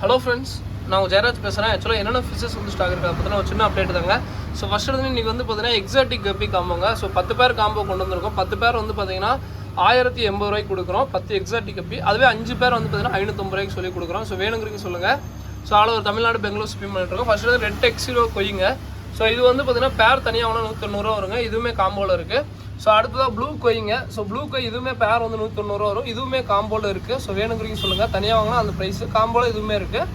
Hello friends, நான் ஜெயராஜ் பேசுகிறேன். ஆக்சுவலாக என்னென்ன ஃபிஷஸ் வந்து ஸ்டாக் இருக்குது பார்த்தீங்கன்னா ஒரு சின்ன அப்டேட் தாங்க. ஸோ ஃபஸ்ட் எடுத்து இன்றைக்கி வந்து பார்த்தீங்கன்னா எக்ஸாட்டிக் கப்பி காம்போங்க. ஸோ 10 பேர் காம்போ கொண்டு வந்திருக்கோம். 10 பேர் வந்து பார்த்தீங்கன்னா 1080 ரூபாய்க்கு கொடுக்குறோம் 10 எக்ஸாட்டிக் கப்பி. அதுவே 5 பேர் வந்து பார்த்தீங்கன்னா 550 ரூபாய்க்கு சொல்லி கொடுக்குறோம். ஸோ வேணுங்கிறீங்க சொல்லுங்கள். So all over Tamil Nadu Bangalore shipping பண்ணிட்டுருக்கோம். ஃபஸ்ட் எடுத்து ரெட் எக்ஸிரோ கொய்யுங்க. ஸோ இது வந்து பார்த்தீங்கன்னா பேர் தனியாக வாங்கினா 190 ரூபா வருங்க. இதுவுமே காம்போவில் இருக்குது. ஸோ அடுத்ததாக ப்ளூ கொய்ங்க. ஸோ ப்ளூ கொய் இதுவுமே பேர் வந்து 190 ரூபா வரும். இதுவுமே காம்போவில் இருக்குது. ஸோ வேணுங்கிறீங்க சொல்லுங்கள். தனியாக வாங்கினா அந்த ப்ரைஸு, காம்போவில் இதுவுமே இருக்குது.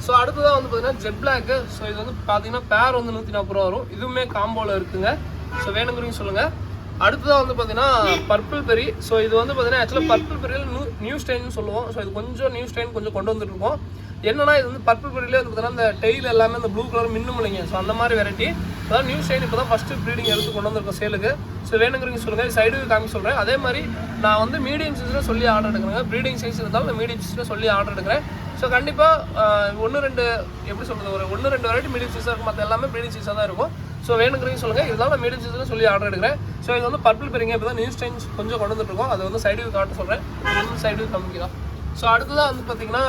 ஸோ அடுத்ததாக வந்து பார்த்தீங்கன்னா ஜெட் பிளாக்கு. ஸோ இது வந்து பார்த்தீங்கன்னா பேர் வந்து 140 ரூபா வரும். இதுவுமே காம்போவில் இருக்குங்க. ஸோ வேணுங்கிறீங்க சொல்லுங்கள். அடுத்ததாக வந்து பார்த்தீங்கன்னா பர்பிள் பெரி. ஸோ இது வந்து பார்த்தீங்கன்னா ஆக்சுவலாக பர்பிள் பெரியில் நியூ ஸ்டைன்னு சொல்லுவோம். ஸோ இது கொஞ்சம் நியூ ஸ்டைன் கொஞ்சம் கொண்டு வந்துட்டுருக்கோம். என்னன்னா இது வந்து பர்பிள் பெரியிலே வந்து பார்த்தீங்கன்னா இந்த டெய்ல் எல்லாமே இந்த ப்ளூ கலர் மின்னும் இல்லைங்க. ஸோ அந்த மாதிரி வெரைட்டி அதாவது நியூ ஸ்டைன் இப்போ தான் ஃபஸ்ட்டு ப்ரீடிங் எடுத்து கொண்டு வந்திருக்கோம் சேலுக்கு. ஸோ வேணுங்கிறீங்க சொல்லுங்கள். சைடு காமி சொல்கிறேன். அதே மாதிரி நான் வந்து மீடியம் சைஸில் சொல்லி ஆர்டர் எடுக்கிறேங்க. ப்ரீடிங் சைஸ் இருந்தாலும் நான் மீடியம் சைஸில் சொல்லி ஆர்டர் எடுக்கிறேன். ஸோ கண்டிப்பாக 1-2 எப்படி சொல்கிறது, ஒரு 1-2 வெரைட்டி மீடியம் சைஸாக இருக்கும். மற்ற எல்லாமே மீடியம் சைஸாக தான் இருக்கும். ஸோ வேணுங்கிறீங்க சொல்லுங்கள். இருந்தாலும் நான் மீடியம் சைஸில் சொல்லி ஆர்டர் எடுக்கிறேன். ஸோ இது வந்து பர்பிள் பெரிங்க. இப்போ தான் நியூ ஸ்டைன்ஸ் கொஞ்சம் கொண்டு வந்துட்டுருக்கோம். அது வந்து சைடு காட்ட சொல்கிறேன். சைடு காமிக்கலாம். ஸோ அடுத்ததாக வந்து பார்த்தீங்கன்னா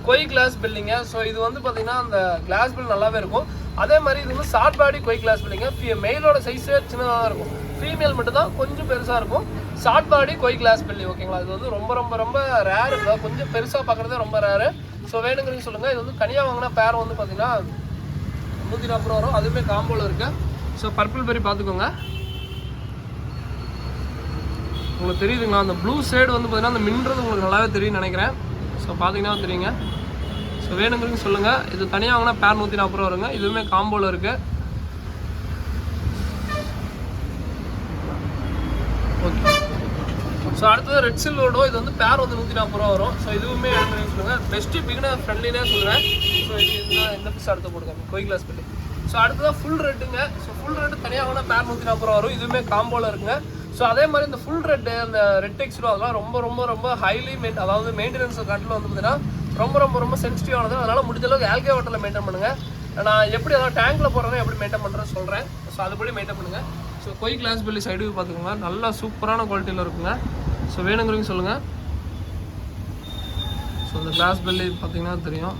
கொய் கிளாஸ் பில்லிங்க. ஸோ இது வந்து பார்த்தீங்கன்னா அந்த கிளாஸ் பில் நல்லாவே இருக்கும். அதே மாதிரி இது வந்து ஷார்ட் பாடி கொய் கிளாஸ் பில்லிங்க. மெயிலோட சைஸே சின்னதாக தான் இருக்கும். ஃபீமேல் மட்டும் தான் கொஞ்சம் பெருசாக இருக்கும். ஷார்ட் பாடி கொய் கிளாஸ் பில்லி ஓகேங்களா. இது வந்து ரொம்ப ரொம்ப ரொம்ப ரேரு. கொஞ்சம் பெருசாக பார்க்குறதே ரொம்ப ரேரு. ஸோ வேணுங்கிறீங்க சொல்லுங்கள். இது வந்து தனியாக வாங்கினா பேர் வந்து பார்த்தீங்கன்னா 140 ரூபா வரும். அதுவுமே காம்போவில் இருக்குது. ஸோ பர்பிள் பெரி பார்த்துக்கோங்க. உங்களுக்கு தெரியுதுங்களா, அந்த ப்ளூ ஷேடு வந்து பார்த்தீங்கன்னா அந்த மின்றது உங்களுக்கு நல்லாவே தெரியும்னு நினைக்கிறேன். ஸோ பார்த்தீங்கன்னா தெரியுங்க. ஸோ வேணுங்கிறீங்க சொல்லுங்கள். இது தனியாக வாங்கினா பேர் 140 ரூபா வருங்க. இதுவுமே காம்போவில் இருக்குது. ஓகே. ஸோ அடுத்தது ரெட் சில்வர்டோ. இது வந்து பேர் வந்து 140 ரூபா வரும். ஸோ இதுவுமே வேணுங்கிறீங்க சொல்லுங்கள். பெஸ்ட்டு பிகினர் ஃப்ரெண்ட்லினே சொல்கிறேன். ஸோ இது இந்த பீஸ் அடுத்து போடுங்க கொய் கிளாஸ் பண்ணி. ஸோ அடுத்ததாக ஃபுல் ரெட்டுங்க. ஸோ ஃபுல் ரெட்டு தனியாக வாங்கினா பேர் 140 ரூபா வரும். இதுவுமே காம்போவில் இருக்குங்க. ஸோ அதே மாதிரி இந்த ஃபுல் ரெட்டு அந்த ரெட் எக்ஸ்ரோ அதெல்லாம் ரொம்ப ரொம்ப ரொம்ப ஹைலி அதாவது மெயின்டெனன்ஸ் காட்டில் வந்து பார்த்தீங்கன்னா ரொம்ப ரொம்ப ரொம்ப சென்சிட்டிவானது. அதனால் முடிஞ்ச அளவுக்கு ஆல்கே வாட்டரில் மெயின்டைன் பண்ணுங்கள். நான் எப்படி அதாவது டேங்கில் போடுறேன் எப்படி மெயின்டைன் பண்ணுறேன்னு சொல்கிறேன். ஸோ அதுபடி மெயின்டைன் பண்ணுங்கள். ஸோ கொய் கிளாஸ் பெல்லி சைடு பார்த்துக்கோங்க. நல்லா சூப்பரான குவாலிட்டியில் இருக்குங்க. ஸோ வேணுங்கிறீங்க சொல்லுங்கள். ஸோ இந்த கிளாஸ் பெல்லி பார்த்தீங்கன்னா தெரியும்.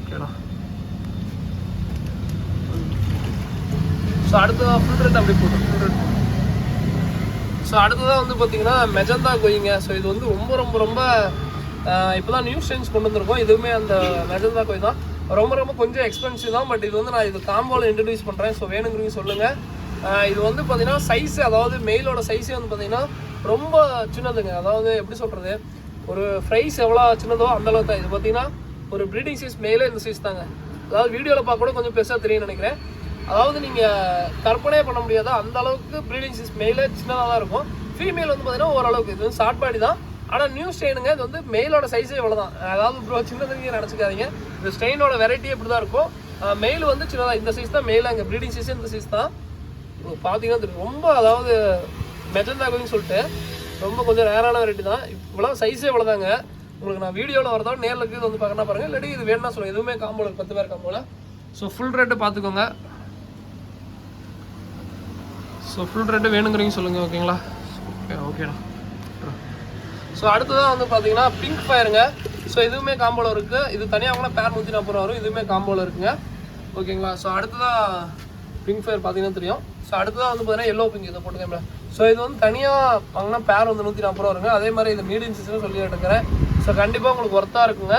ஓகேடா. ஸோ அடுத்ததாக ஃபுல் ரெட் அப்படி போட்டு ஃபுல் ரெட். ஸோ அடுத்ததாக வந்து பார்த்தீங்கன்னா மெஜந்தா கொய்ங்க. ஸோ இது வந்து ரொம்ப ரொம்ப ரொம்ப இப்போ தான் நியூ ஸ்டைன்ஸ் கொண்டு வந்திருக்கோம். இதுவுமே அந்த மெஜந்தா கொய் தான். ரொம்ப ரொம்ப கொஞ்சம் எக்ஸ்பென்சிவ் தான். பட் இது வந்து நான் இது காம்போவில் இன்ட்ரடியூஸ் பண்ணுறேன். ஸோ வேணுங்கிறீங்க சொல்லுங்கள். இது வந்து பார்த்தீங்கன்னா சைஸ் அதாவது மெயிலோட சைஸே வந்து பார்த்தீங்கன்னா ரொம்ப சின்னதுங்க. அதாவது எப்படி சொல்கிறது, ஒரு ஃப்ரைஸ் எவ்வளோ சின்னதோ அந்தளவுக்கு தான். இது பார்த்தீங்கன்னா ஒரு ப்ரீடிங் சைஸ் மெயிலே இந்த சைஸ் தாங்க. அதாவது வீடியோவில் பார்க்க கூட கொஞ்சம் பெருசாக தெரியும்னு நினைக்கிறேன். அதாவது நீங்கள் கற்பனையே பண்ண முடியாதா அந்த அளவுக்கு ப்ரீடிங் சைஸ் மெயிலே சின்னதாக தான் இருக்கும். ஃபீமேல் வந்து பார்த்தீங்கன்னா ஓரளவுக்கு இது வந்து ஷார்ட் பாடி தான். ஆனால் நியூ ஸ்டெயினுங்க. இது வந்து மெயிலோட சைஸே இவ்வளோ தான். அதாவது ப்ரோ சின்னதுங்க நினச்சிக்காதீங்க. இந்த ஸ்டெயினோட வெரைட்டி இப்படி தான் இருக்கும். மெயில் வந்து சின்னதாக இந்த சைஸ் தான் மெயில். அங்கே ப்ரீடிங் சைஸே இந்த சைஸ் தான். பார்த்தீங்கன்னா ரொம்ப அதாவது மெஜந்தா கோயின்னு சொல்லிட்டு ரொம்ப கொஞ்சம் ரேரான வெரைட்டி தான். இவ்வளோ சைஸே இவ்வளோ தாங்க. உங்களுக்கு நான் வீடியோவில் வரதோ நேரில் இருக்குது வந்து பார்க்கணும் பாருங்கள். இல்லாட்டி இது வேணும்னா சொல்லுங்கள். எதுவுமே காம்போல 10 பேர் காம்போல. ஸோ ஃபுல் ரேட்டு பார்த்துக்கோங்க. ஸோ ஃபுல் ரேட்டு வேணுங்கிறீங்க சொல்லுங்கள். ஓகேங்களா. ஓகே ஓகேண்ணா. ஸோ அடுத்ததான் வந்து பார்த்தீங்கன்னா பிங்க் ஃபயருங்க. ஸோ இதுவுமே காம்போவில் இருக்குது. இது தனியாக வாங்கினா பேர் 140 ரூபா வரும். இதுவுமே காம்போவில் இருக்குங்க. ஓகேங்களா. ஸோ அடுத்ததாக பிங்க் ஃபயர் பார்த்தீங்கன்னா தெரியும். ஸோ அடுத்ததாக வந்து பார்த்தீங்கன்னா எல்லோ பிங்க் இதை போட்டுக்கோங்க. ஸோ இது வந்து தனியாக வாங்கினா பேர் வந்து 140 ரூபா வருங்க. அதே மாதிரி இது மீடியம் சைஸ்னு சொல்லி எடுக்கிறேன். ஸோ கண்டிப்பாக உங்களுக்கு ஒர்த்தாக இருக்குங்க.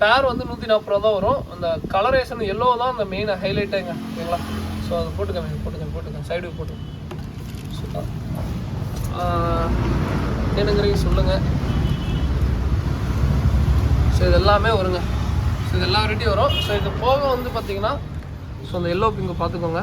பேர் வந்து 140 ரூபா தான் வரும். அந்த கலரேஷன் எல்லோ தான் அந்த மெயின் ஹைலைட்டாங்க. ஓகேங்களா. ஸோ அதை போட்டுக்கோங்க சைடு போட்டு. என்னங்கிறீங்க சொல்லுங்கள். ஸோ இது எல்லாமே வருங்க. ஸோ இது எல்லா வெரைட்டியும் வரும். ஸோ இது போக வந்து பார்த்தீங்கன்னா ஸோ அந்த எல்லோ பிங்கு பார்த்துக்கோங்க.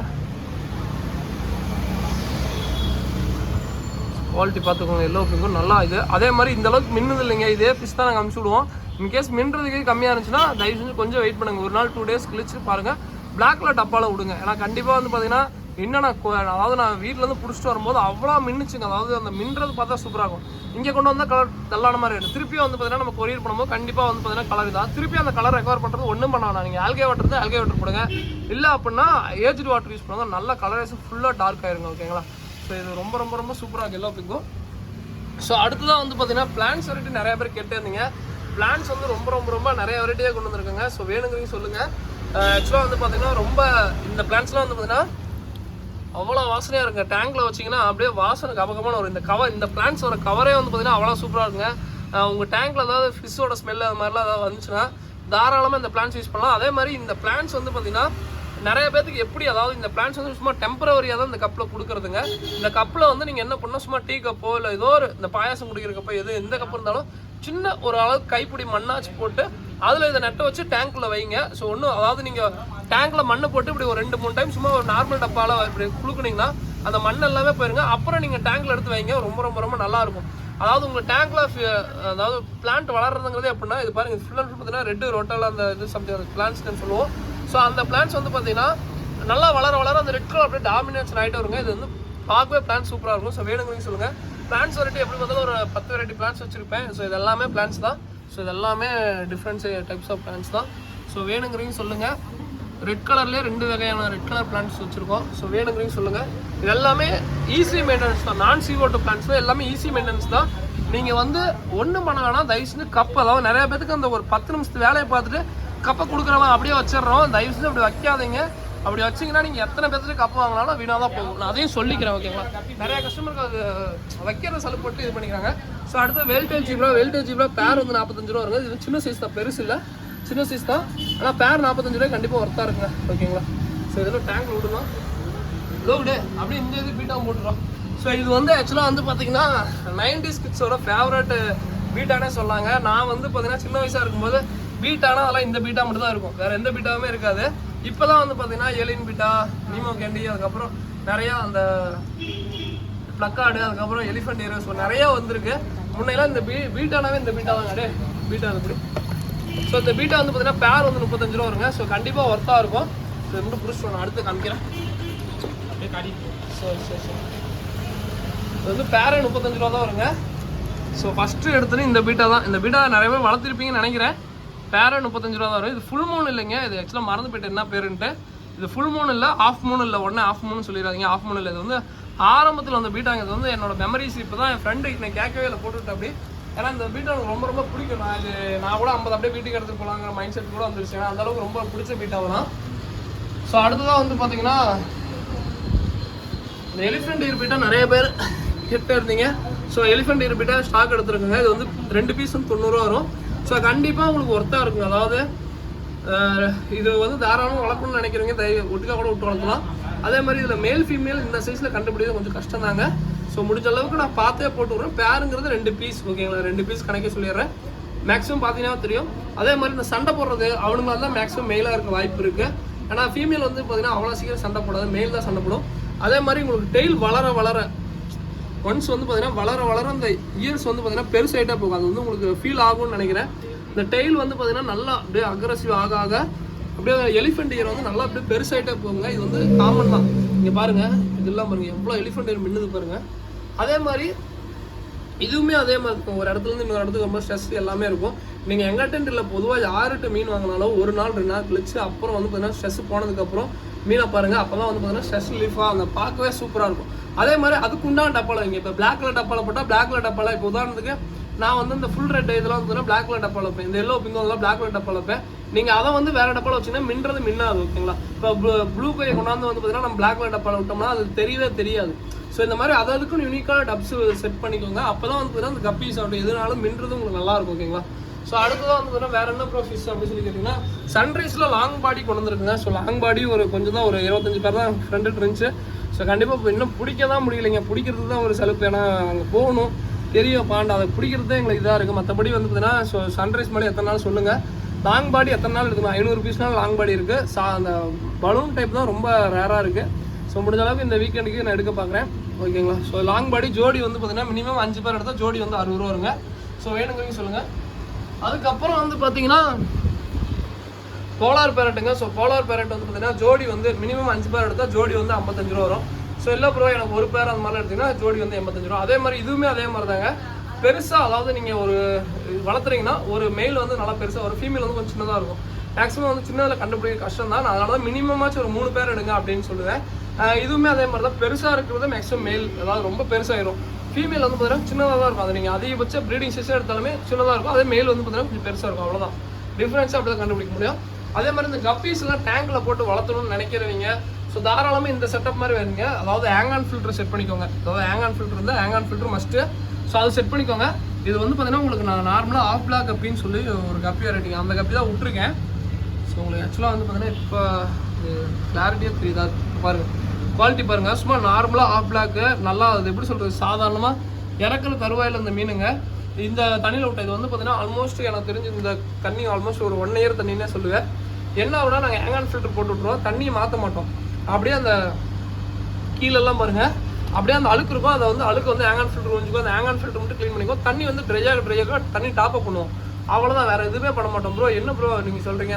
குவாலிட்டி பார்த்துக்கோங்க. எல்லோ பிங்கும் நல்லா இது. அதே மாதிரி இந்த அளவுக்கு மின்னுது இல்லைங்க. இதே ஃபிஷ் தான் நாங்கள் அனுப்பிச்சி விடுவோம். இன்கேஸ் மின்னுறதுக்கு கம்மியாக இருந்துச்சுன்னா தயவு செஞ்சு கொஞ்சம் வெயிட் பண்ணுங்கள். ஒரு நாள் 2 டேஸ் கழிச்சு பாருங்கள். பிளாக்ல டப்பாவில் விடுங்க. ஏன்னா கண்டிப்பாக வந்து பார்த்தீங்கன்னா என்னென்ன அதாவது நான் வீட்டிலேருந்து பிடிச்சிட்டு வரும்போது அவ்வளோ மின்னுச்சுங்க. அதாவது அந்த மின்றது பார்த்தா சூப்பராக இருக்கும். இங்கே கொண்டு வந்தால் கலர் டல்லான மாதிரி இருக்கும். திருப்பியும் வந்து பார்த்தீங்கன்னா நம்ம கொரியர் பண்ணும்போது கண்டிப்பாக வந்து பார்த்தீங்கன்னா கலர் தான். திருப்பி அந்த கலர் ரெக்கவர் பண்ணுறது ஒன்றும் பண்ண வேணாம். நீங்கள் ஆல்கே வாட்டர் போடுங்க. இல்லை அப்படின்னா ஏஜ்டு வாட்டர் யூஸ் பண்ணுங்க. நல்ல கலரேஷன் ஃபுல்லாக டார்க் ஆயிருங்க. ஓகேங்களா. ஸோ இது ரொம்ப ரொம்ப ரொம்ப சூப்பராக எல்லோ பிங்கும். ஸோ அடுத்ததான் வந்து பார்த்தீங்கன்னா பிளான்ஸ் வெரைட்டி நிறைய பேர் கேட்டே இருந்தீங்க. பிளான்ஸ் வந்து ரொம்ப ரொம்ப ரொம்ப நிறைய வெரைட்டியாக கொண்டு வந்திருக்காங்க. ஸோ வேணுங்கிறீங்க சொல்லுங்கள். ஆக்சுவலாக வந்து பார்த்தீங்கன்னா ரொம்ப இந்த பிளான்ஸ்லாம் வந்து பார்த்தீங்கன்னா அவ்வளோ வாசனையாக இருக்குங்க. டேங்கில் வச்சிங்கன்னா அப்படியே வாசனை கபகமான வரும். இந்த பிளான்ஸோட கவரே வந்து பார்த்தீங்கன்னா அவ்வளோ சூப்பராக இருக்குங்க. உங்கள் டேங்கில் ஏதாவது ஃபிஷ்ஷோட ஸ்மெல் அது மாதிரிலாம் ஏதாவது வந்துச்சுன்னா தாராளமாக இந்த பிளான்ஸ் யூஸ் பண்ணலாம். அதே மாதிரி இந்த பிளான்ஸ் வந்து பார்த்தீங்கன்னா நிறைய பேருக்கு எப்படி, அதாவது இந்த பிளான்ஸ் வந்து சும்மா டெம்பரவரியாக தான் இந்த கப்பில் கொடுக்குறதுங்க. இந்த கப்பில் வந்து நீங்கள் என்ன பண்ணால் சும்மா டீ கப்போ இல்லை ஏதோ ஒரு இந்த பாயாசம் குடிக்கிற கப்போ எந்த கப்பு இருந்தாலும் சின்ன ஒரு அளவுக்கு கைப்பிடி மண்ணாச்சு போட்டு அதில் இதை நெட்டை வச்சு டேங்க்கில் வைங்க. ஸோ ஒன்றும், அதாவது நீங்கள் டேங்கில் மண்ணை போட்டு இப்படி ஒரு 2-3 டைம் சும்மா ஒரு நார்மல் டப்பாவில் இப்படி குளுக்குனிங்கன்னா அந்த மண் எல்லாமே போயிருங்க. அப்புறம் நீங்கள் டேங்கில் எடுத்து வைங்க. ரொம்ப ரொம்ப ரொம்ப நல்லாயிருக்கும். அதாவது உங்கள் டேங்கில் அதாவது பிளான்ட் வளர்றதுங்கிறது எப்படின்னா, இது பாருங்கள், ஃபுல் அண்ட் ஃபுல் பார்த்தீங்கன்னா ரெட்டு ரொட்டால் அந்த இது சம்திங் பிளான்ட்ஸ்ன்னு சொல்லுவோம். ஸோ அந்த பிளான்ட்ஸ் வந்து பார்த்தீங்கன்னா நல்லா வளர அந்த ரெட் கலர் அப்படியே டாமினேஷன் ஆகிட்டே வருங்க. இது வந்து பார்க்கவே பிளான்ட் சூப்பராக இருக்கும். ஸோ வேணுங்கிறீங்க சொல்லுங்கள். பிளான்ட்ஸ் வெரைட்டி எப்படி பார்த்தாலும் ஒரு 10 வெரைட்டி பிளான்ட்ஸ் வச்சுருப்பேன். ஸோ இது எல்லாமே பிளான்ட்ஸ் தான். ஸோ இது எல்லாமே டிஃப்ரெண்ட் டைப்ஸ் ஆஃப் பிளான்ட்ஸ் தான். ஸோ வேணுங்கிறீங்க சொல்லுங்கள். ரெட் கலர்லேயே 2 வகையான ரெட் கலர் பிளான்ட்ஸ் வச்சுருக்கோம். ஸோ வேணுங்கிறீங்க சொல்லுங்கள். இது எல்லாமே ஈஸி மெயின்டெனன்ஸ் தான். நான் CO2 பிளான்ட்ஸ் தான், எல்லாமே ஈஸி மெயின்டெனன்ஸ் தான். நீங்கள் வந்து ஒன்றும் பண்ண வேணாம். தயவு செஞ்சு கப், அதாவது நிறைய பேருக்கு அந்த ஒரு 10 நிமிஷத்து வேலையை பார்த்துட்டு கப்பை கொடுக்குறவன் அப்படியே வச்சிடறோம். தயவு செஞ்சு அப்படி வைக்காதீங்க. அப்படி வச்சிங்கன்னா நீங்கள் எத்தனை பேர்த்துட்டு கப்பு வாங்கினாலும் வீணாக தான் போகும். நான் அதையும் சொல்லிக்கிறேன், ஓகேங்களா. நிறைய கஸ்டமருக்கு அது வைக்கிற சலுப்பு போட்டு இது பண்ணிக்கிறாங்க. ஸோ அடுத்து வெல்டேஜ் ஜீப்ரா பேர் வந்து 45 ரூபா வருங்க. இது சின்ன சைஸ் தான், பெருசு இல்லை, சின்ன சைஸ் தான். ஆனால் பேர் 45 ரூபாய் கண்டிப்பாக ஒர்த்தாக இருக்குங்க, ஓகேங்களா. ஸோ இதெல்லாம் டேங்க் விடணும் லோடு அப்படியே இந்த இது பீட்டாக போட்டுரும். ஸோ இது வந்து ஆக்சுவலாக வந்து பார்த்தீங்கன்னா 90s கிட்ஸோட ஃபேவரட் பீட்டானே சொல்லாங்க. நான் வந்து பார்த்தீங்கன்னா சின்ன வயசாக இருக்கும்போது பீட்டானா அதெல்லாம் இந்த பீட்டா மட்டும் தான் இருக்கும், வேறு எந்த பீட்டாவுமே இருக்காது. இப்போ தான் வந்து பார்த்தீங்கன்னா ஏலியன் பீட்டா, நீமோ கேண்டி, அதுக்கப்புறம் நிறையா அந்த ப்ளக்கார்டு, அதுக்கப்புறம் எலிஃபென்ட் ஏரோஸ் நிறையா வந்திருக்கு. முன்னையெல்லாம் இந்த பீட்டானாவே இந்த பீட்டா தான் அப்படியே பீட்டா இருக்குது. ஸோ இந்த பீட்டா வந்து பார்த்தீங்கன்னா பேர் வந்து 35 ரூபா வருங்க. ஸோ கண்டிப்பாக ஒர்த்தாக இருக்கும். ஸோ இது மட்டும் புடிச்சு நான் அடுத்து காமிக்கிறேன். அப்படியே காடி. சரி இது வந்து பேரே 35 ரூபா தான் வருங்க. ஸோ ஃபஸ்ட்டு எடுத்துன்னு இந்த பீட்டா தான். இந்த பீட்டா நிறைய பேர் வளர்த்துருப்பீங்கன்னு நினைக்கிறேன். பேரே 35 ரூபா தான் வரும். இது ஃபுல் மூன் இல்லைங்க. இது ஆக்சுவலாக மறந்து போய்ட்டு என்ன பேருன்ட்டு. இது ஃபுல் மூன் இல்லை, ஆஃப் மூன் இல்லை. உடனே ஆஃப் மூன் சொல்லிடாதீங்க. ஆஃப் மூன் இல்லை. இது வந்து ஆரம்பத்தில் வந்து பீட்டாங்க. இது வந்து என்னோட மெமரிஸ். இப்போ தான் என் ஃப்ரெண்டு நான் கேட்கவே இல்லை போட்டுவிட்டு அப்படி. ஏன்னா இந்த பீட்டா எனக்கு ரொம்ப ரொம்ப பிடிக்கும். நான் கூட 50 அப்படியே வீட்டுக்கு எடுத்துகிட்டு போகலாங்கிற மைண்ட் செட் கூட வந்துருச்சு. ஏன்னா அந்தளவுக்கு ரொம்ப பிடிச்ச பீட்டாவை தான். ஸோ அடுத்ததாக வந்து பார்த்தீங்கன்னா இந்த எலிஃபென்ட் இயர் பீட்டா நிறைய பேர் கிட்ட இருந்தீங்க. So elephant ear beta stock எடுத்துருக்குங்க. இது வந்து 2 பீஸ் வந்து 90 ரூபா வரும். ஸோ கண்டிப்பாக உங்களுக்கு ஒர்த்தாக இருக்குங்க. அதாவது இது வந்து தாராளமாக வளர்க்கணும்னு நினைக்கிறீங்க, ஒட்டுக்கா கூட விட்டு வளர்க்கலாம். அதே மாதிரி இதில் மேல் ஃபீமேல் இந்த சைஸில் கண்டுபிடிக்கிறது கொஞ்சம் கஷ்டம் தாங்க. ஸோ முடிஞ்ச அளவுக்கு நான் பார்த்தே போட்டு விட்றேன். பேருங்கிறது 2 பீஸ், ஓகேங்களா. 2 பீஸ் கணக்கே சொல்லிடுறேன். மேக்ஸிமம் பார்த்தீங்கன்னா தெரியும். அதே மாதிரி இந்த சண்டை போடுறது அவனுங்களால தான் மேக்ஸிமம் மெயிலாக இருக்க வாய்ப்பு இருக்குது. ஆனால் ஃபீமேல் வந்து பார்த்தீங்கன்னா அவ்வளோ சீக்கிரம் சண்டை போடாது, மெயில் தான் சண்டை போடும். அதே மாதிரி உங்களுக்கு டெய்ல் வளர ஒன்ஸ் வந்து பார்த்தீங்கன்னா வளர அந்த இயர்ஸ் வந்து பார்த்தீங்கன்னா பெருசாயிட்டே போகும். அது வந்து உங்களுக்கு ஃபீல் ஆகும்னு நினைக்கிறேன். இந்த டெய்ல் வந்து பார்த்தீங்கன்னா நல்லா அப்படியே அக்ரெசிவ் ஆக அப்படியே எலிஃபென்ட் இயர் வந்து நல்லா அப்படியே பெருசாயிட்டே போகுங்க. இது வந்து காமன் தான். இங்கே பாருங்கள், இதெல்லாம் பாருங்கள் எவ்வளோ எலிஃபென்ட் இயர் மின்னுது பாருங்கள். அதே மாதிரி இதுவுமே அதே மாதிரி இருக்கும். ஒரு இடத்துலேருந்து இன்னொரு இடத்துக்கு ரொம்ப ஸ்ட்ரெஸ் எல்லாமே இருக்கும். நீங்கள் எங்கிட்ட இல்லை, பொதுவாக யார்கிட்ட மீன் வாங்கினாலும் 1 நாள் 2 நாள் கழிச்சு அப்புறம் வந்து பார்த்தீங்கன்னா ஸ்ட்ரெஸ் போனதுக்கப்புறம் மீனை பாருங்கள். அப்போ தான் வந்து பார்த்தீங்கன்னா ஸ்ட்ரெஸ் ரிலீஃபாக அந்த பார்க்கவே சூப்பராக இருக்கும். அதே மாதிரி அதுக்குண்டான டப்பாவில் வைங்க. இப்போ பிளாக் கலர் டப்பாவில் போட்டால் பிளாக் கலர் டப்பாவில், இப்போ உதாரணத்துக்கு நான் வந்து இந்த ஃபுல் ரெட் இதெல்லாம் வந்து பிளாக் கலர் டப்பாவில் வைப்பேன். இந்த எல்லோ பிங்கோலாம் பிளாக் கலர் டப்பாவில் வைப்பேன். நீங்கள் அதை வந்து வேறு டப்பாவில் வச்சிங்கன்னா மின்னாது, ஓகேங்களா. இப்போ ப்ளூ கையை கொண்டாந்து வந்து பார்த்தீங்கன்னா நம்ம பிளாக் கலர் டப்பாவில் விட்டோம்னா அது தெரியவே தெரியாது. ஸோ இந்த மாதிரி அதுக்கும் யூனிக்கான டப்ஸ் செட் பண்ணிக்கோங்க. அப்போ தான் வந்து பார்த்தீங்கன்னா அந்த கப்பீஸ் அப்படி எதுனாலும் மின்றது உங்களுக்கு நல்லாயிருக்கும், ஓகேங்களா. ஸோ அடுத்ததான் வந்து பார்த்தீங்கன்னா வேறு என்ன ப்ரோஃபிஸ் அப்படின்னு சொல்லி கேட்டிங்கன்னா சன்ரைஸில் லாங் பாடி கொண்டு வந்துருக்குங்க. ஸோ லாங் பாடி ஒரு கொஞ்சம் தான், ஒரு 25 பேர் தான் ஃப்ரெண்டு இருந்துச்சு. ஸோ கண்டிப்பாக இப்போ இன்னும் பிடிக்க தான் முடியலைங்க. பிடிக்கிறது தான் ஒரு செலவு. ஏன்னா அங்கே போகணும், தெரியும் பாண்டு, அதை பிடிக்கிறது தான் எங்களுக்கு இதாக இருக்குது. மற்றபடி வந்து பார்த்தீங்கன்னா ஸோ சன்ரைஸ் மாதிரி எத்தனை நாள் சொல்லுங்கள். லாங் பாடி எத்தனை நாள் எடுக்கணும்? 500 பீஸ்னால் லாங் பாடி இருக்குது. அந்த பலூன் டைப் தான் ரொம்ப ரேராக இருக்குது. ஸோ முடிஞ்ச அளவுக்கு இந்த வீக்கெண்டுக்கு நான் எடுக்க பார்க்குறேன், ஓகேங்களா. ஸோ லாங் பாடி ஜோடி வந்து பார்த்தீங்கன்னா மினிமம் 5 பேர் எடுத்தால் ஜோடி வந்து 60 ரூபா வருங்க. ஸோ வேணுங்கிறீங்க சொல்லுங்கள். அதுக்கப்புறம் வந்து பார்த்தீங்கன்னா போலார் பேரட்டுங்க. ஸோ போலார் பேரட் வந்து பார்த்தீங்கன்னா ஜோடி வந்து மினிமம் 5 பேர் எடுத்தால் ஜோடி வந்து 55 ரூபா வரும். ஸோ இல்லை ப்ரோ எனக்கு ஒரு பேர் அந்த மாதிரிலாம் எடுத்திங்கன்னா ஜோடி வந்து 85 ரூபா. அதே மாதிரி இதுவுமே அதே மாதிரி தாங்க. பெருசாக, அதாவது நீங்கள் ஒரு வளர்த்துறீங்கன்னா ஒரு மெயில் வந்து நல்லா பெருசாக, ஒரு ஃபீமேல் வந்து கொஞ்சம் சின்னதாக இருக்கும். மேக்ஸிமம் வந்து சின்னதில் கண்டுபிடிக்க கஷ்டம் தான். அதனால தான் மினிமமாச்சும் ஒரு 3 பேர் எடுங்க அப்படின்னு சொல்லுவேன். இதுவுமே அதே மாதிரி தான். பெருசாக இருக்கிறது மேக்ஸிமம் மெயில், அதாவது ரொம்ப பெருசாகிடும். ஃபீமேல் வந்து பார்த்தீங்கன்னா சின்னதாக தான் இருக்கும். அது நீங்கள் அதிகபட்ச ப்ரீடிங் செஷன் எடுத்தாலுமே சின்னதாக இருக்கும். அதே மேல் வந்து பார்த்தீங்கன்னா கொஞ்சம் பெருசாக இருக்கும். அவ்வளோதான் டிஃப்ரென்ஸாக அப்படி தான் கண்டுபிடிக்க முடியும். அதே மாதிரி இந்த கப்பீஸ்லாம் டேங்கில் போட்டு வளர்த்தணும்னு நினைக்கிறவங்க ஸோ தாராளமாக இந்த செட்டப் மாதிரி வருங்க. அதாவது ஹேங் ஆன் ஃபில்டர் செட் பண்ணிக்கோங்க. அதாவது ஹேங் ஆன் ஃபில்டர் இருந்தால் hang on filter must. So அது செட் பண்ணிக்கோங்க. இது வந்து பார்த்தீங்கன்னா உங்களுக்கு நான் நார்மலாக ஆஃப் பிளாக் கப்பின்னு சொல்லி ஒரு கப்பி வெரைட்டிங்க, அந்த கப்பி தான் விட்டுருக்கேன். ஸோ உங்களுக்கு ஆக்சுவலாக வந்து பார்த்தீங்கன்னா இப்போ கிளாரிட்டியாக தெரியுதா பாருங்கள், குவாலிட்டி பாருங்கள். சும்மா நார்மலாக ஆஃப் பிளாக்கு நல்லா அது எப்படி சொல்கிறது சாதாரணமாக இறக்குற தருவாயில் இந்த மீனுங்க இந்த தண்ணியில் விட்ட. இது வந்து பார்த்தீங்கன்னா ஆல்மோஸ்ட் எனக்கு தெரிஞ்சு இந்த தண்ணி ஆல்மோஸ்ட் ஒரு 1 இயர் தண்ணின்னே சொல்லுவேன். என்ன விட நாங்கள் ஹேங் ஆன் ஃபில்டர் போட்டு விட்ருவோம், தண்ணியை மாற்ற மாட்டோம். அப்படியே அந்த கீழெல்லாம் பாருங்கள் அப்படியே அந்த அழுக்கு இருக்கும். அதை வந்து அழுக்கு வந்து ஹேங் ஆன் ஃபில்டர் கொஞ்சம் அந்த ஹேங் ஆன் ஃபில்டர் மட்டும் க்ளீன் பண்ணிக்கோ. தண்ணி வந்து ட்ரையாக தண்ணி டாப்அப் பண்ணுவோம், அவ்வளோதான். வேறு எதுவுமே பண்ண மாட்டோம். ப்ரோ என்ன ப்ரோ நீங்கள் சொல்கிறீங்க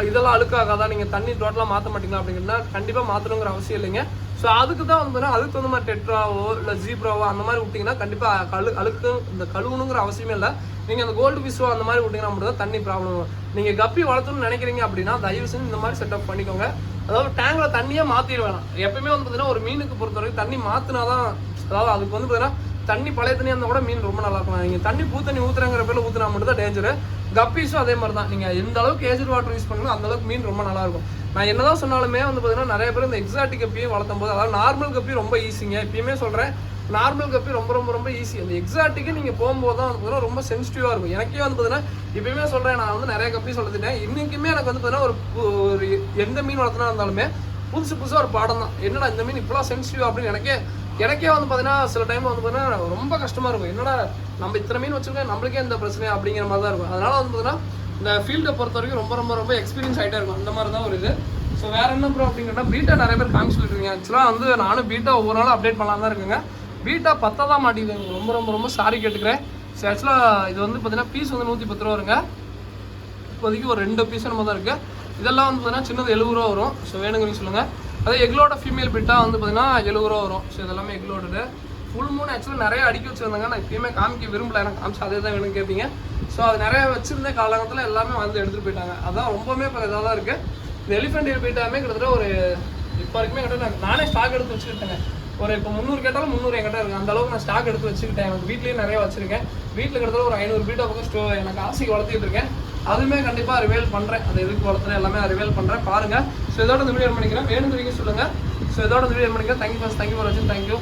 இதெல்லாம் அழுக்காகாதான், நீங்கள் தண்ணி டோட்டலாக மாற்ற மாட்டீங்களா அப்படிங்கிறனா கண்டிப்பாக மாற்றணுங்கிற அவசியம் இல்லைங்க. ஸோ அதுக்கு தான் வந்து அதுக்கு வந்து மாதிரி டெட்ராவோ இல்லை ஜீப்ராவோ அந்த மாதிரி விட்டிங்கன்னா கண்டிப்பாக அழுக்கு இந்த கழுவணுங்கிற அவசியமே இல்லை. நீங்கள் அந்த கோல்டு ஃபிஷ்ஷோ அந்த மாதிரி விட்டிங்கன்னா மட்டும் தான் தண்ணி ப்ராப்ளம் வரும். நீங்கள் கப்பி வளர்த்தணும்னு நினைக்கிறீங்க அப்படின்னா தயவு செஞ்சு இந்த மாதிரி செட்டப் பண்ணிக்கோங்க. அதாவது டேங்கில் தண்ணியே மாற்றிட வேணாம். எப்பயுமே வந்து பார்த்தீங்கன்னா ஒரு மீனுக்கு பொறுத்த வரைக்கும் தண்ணி மாற்றினா தான், அதாவது அதுக்கு வந்து பார்த்தீங்கன்னா தண்ணி பழைய தண்ணியாக இருந்தால் கூட மீன் ரொம்ப நல்லா இருக்கும். நீங்கள் தண்ணி தண்ணி ஊற்றுறங்கிற பேரில் ஊற்றினா மட்டும் தான் டேஞ்சரு. கப்பீஸும் அதே மாதிரி தான். நீங்கள் எந்த அளவுக்கு ஏஜர் வாட்டர் யூஸ் பண்ணணும் அந்த அளவுக்கு மீன் ரொம்ப நல்லாயிருக்கும். நான் என்ன தான் சொன்னாலுமே வந்து பார்த்தீங்கன்னா நிறைய பேர் இந்த எக்ஸாட்டிக் கப்பியும் வளர்த்தும் போது, அதாவது நார்மல் கப்பி ரொம்ப ஈஸிங்க. எப்பயுமே சொல்கிறேன் நார்மல் கப்பி ரொம்ப ரொம்ப ரொம்ப ஈஸி. அந்த எக்ஸாட்டிக்கு நீங்கள் போகும்போது தான் வந்து பார்த்தீங்கன்னா ரொம்ப சென்சிட்டிவாக இருக்கும். எனக்கே வந்து பார்த்தீங்கன்னா இப்பயுமே சொல்கிறேன், நான் வந்து நிறைய கப்பி சொல்லிட்டேன். இன்றைக்குமே எனக்கு வந்து பார்த்தீங்கன்னா ஒரு எந்த மீன் வளர்த்துனா இருந்தாலுமே புதுசாக ஒரு பாடம் தான். என்னடா இந்த மீன் இப்போலாம் சென்சிட்டிவ் அப்படின்னு எனக்கே வந்து பார்த்தீங்கன்னா சில டைம் வந்து பார்த்தீங்கன்னா ரொம்ப கஷ்டமாக இருக்கும். என்னடா நம்ம இத்தனை மீன் வச்சுருக்கோம் நம்மளுக்கே இந்த பிரச்சனை அப்படிங்கிற மாதிரி தான் இருக்கும். அதனால் வந்து பார்த்தீங்கன்னா இந்த ஃபீல்டை பொறுத்த வரைக்கும் ரொம்ப ரொம்ப ரொம்ப எக்ஸ்பீரியன்ஸ் ஆகிட்டே இருக்கும். அந்த மாதிரி தான் ஒரு இது. ஸோ வேறு என்ன ப்ரோ அப்படின்னா பீட்டா நிறைய பேர் காமிச்சிட்டு இருக்கீங்க. ஆக்சுவலாக வந்து நானும் பீட்டா ஒவ்வொரு நாளும் அப்டேட் பண்ணலாம் தான் இருக்குங்க. பீட்டா 10 தான் மாட்டிக்குதுங்க. ரொம்ப ரொம்ப ரொம்ப சாரி கேட்டுக்கிறேன். ஸோ ஆக்சுவலாக இது வந்து பார்த்தீங்கன்னா பீஸ் வந்து 110 ரூபா வருங்க. இப்போதைக்கு ஒரு 2 பீஸ் நம்ம தான் இருக்குது. இதெல்லாம் வந்து பார்த்தீங்கன்னா சின்னது 70 ரூபா வரும். ஸோ வேணுங்கன்னு சொல்லுங்கள். அதே எக்லோட ஃபீமேல் பீட்டா வந்து பார்த்தீங்கன்னா 70 ரூபா வரும். ஸோ இதெல்லாமே எக்லோடு ஃபுல் மூணு ஆக்சுவலாக நிறைய அடிக்க வச்சுருந்தாங்க. நான் இப்பயுமே காமிக்க விரும்பல, எனக்கு காமிச்சு அதே தான் வேணும்னு கேட்பீங்க. ஸோ அது நிறைய வச்சுருந்தேன் காலகட்டத்தில் எல்லாமே வந்து எடுத்துகிட்டு போயிட்டாங்க. அதான் ரொம்பவுமே இப்போ இதாக தான் இருக்குது. இந்த எலிஃபென்ட் இயர் பீட்டாமே கிட்டத்தட்ட ஒரு இப்போ வரைக்குமே கிட்ட நானே ஸ்டாக் எடுத்து வச்சுக்கிட்டேங்க. ஒரு இப்போ 300 கேட்டாலும் 300 என்கிட்ட இருக்குது. அந்த அளவுக்கு நான் ஸ்டாக் எடுத்து வச்சுக்கிட்டேன். எனக்கு வீட்லேயும் நிறைய வச்சுருக்கேன். வீட்டில் கிட்டத்தட்ட ஒரு 500 பீட்டா பக்கம் எனக்கு ஆசைக்கு வளர்த்துக்கிட்டு இருக்கேன். அதுவுமே கண்டிப்பாக ரிவேல் பண்ணுறேன். அது எதுக்கு வளர்த்துறேன் எல்லாமே ரிவேல் பண்ணுறேன் பாருங்கள். ஸோ இதோட இந்த வீடியோ பண்ணிக்கிறேன். வேணுங்கிறீங்க சொல்லுங்கள். ஸோ இதோட இந்த வீடியோ பண்ணிக்கிறேன். தேங்க்யூ ஃபார் வாட்சிங். தேங்க்யூ.